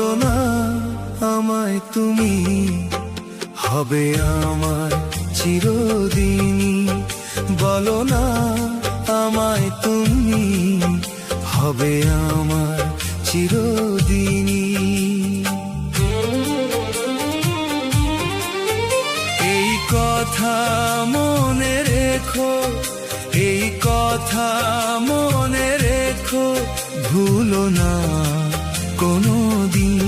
বলো না আমায় তুমি, হবে আমার চিরদিনই। বলো না আমায় তুমি, হবে আমার চিরদিনই। এই কথা মনে রেখো, এই কথা মনে রেখো, ভুলো না কোনো দিন।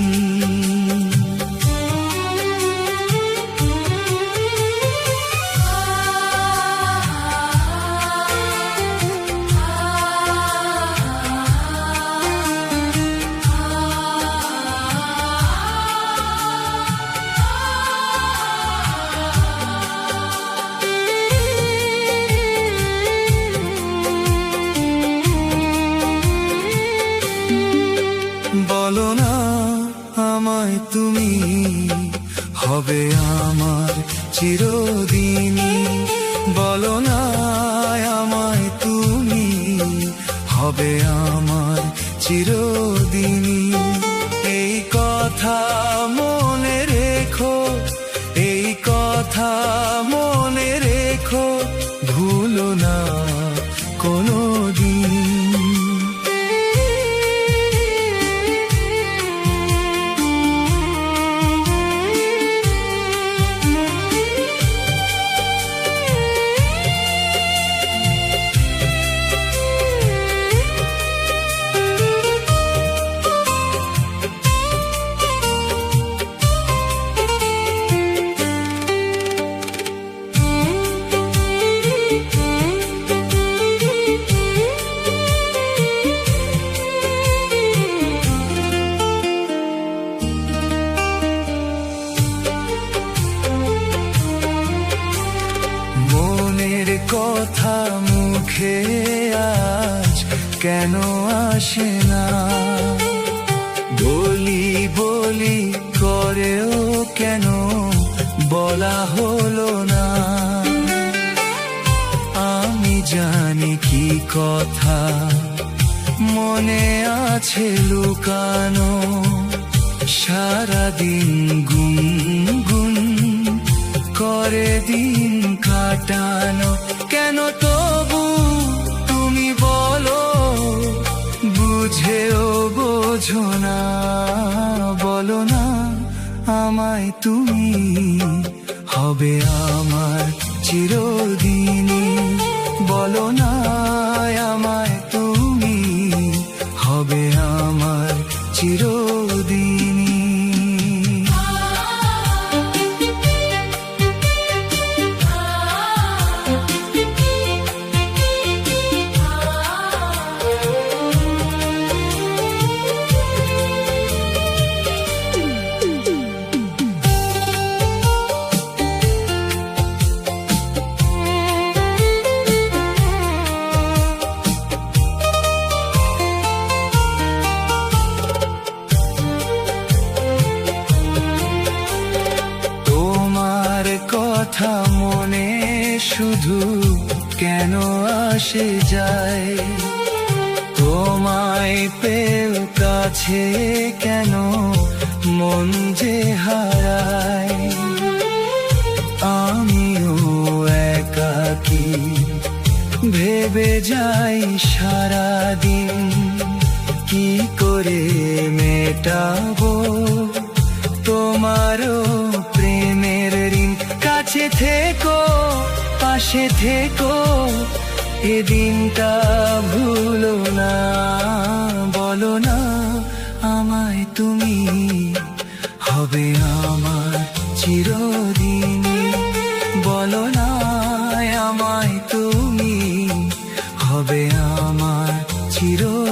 বলো না আমায় তুমি, হবে আমার চিরদিনই। বলো না আমায় তুমি, হবে আমার চিরদিনই। এই কথা মনে রেখো, এই কথা মনে রেখো, ভুলো না কোনো দিন। কথা মুখে আজ কেন আসে না, বলি বলি করেও কেন বলা হলো না। আমি জানি কি কথা মনে আছে লুকানো, সারাদিন গুনগুন করে দিন কাটানো। কেন তবু তুমি বলো, বুঝেও বোঝো না। বলো না আমায় তুমি, হবে আমার চিরদিনই। বলো না আমায় তুমি, হবে আমার চিরদিনই। কথা মনে শুধু কেন আসে যায়, তোমায় পেল কাছে কেন মন যে হারায়। আমিও একাকী ভেবে যাই সারাদিন, কি করে মেটাবো তোমারও প্রেমের ঋণ। কাছে থেকো পাশে থেকো, এদিনটা ভুলো না। বলো না আমায় তুমি, হবে আমার চিরদিনই। বলো না আমায় তুমি, হবে আমার চিরদিনই।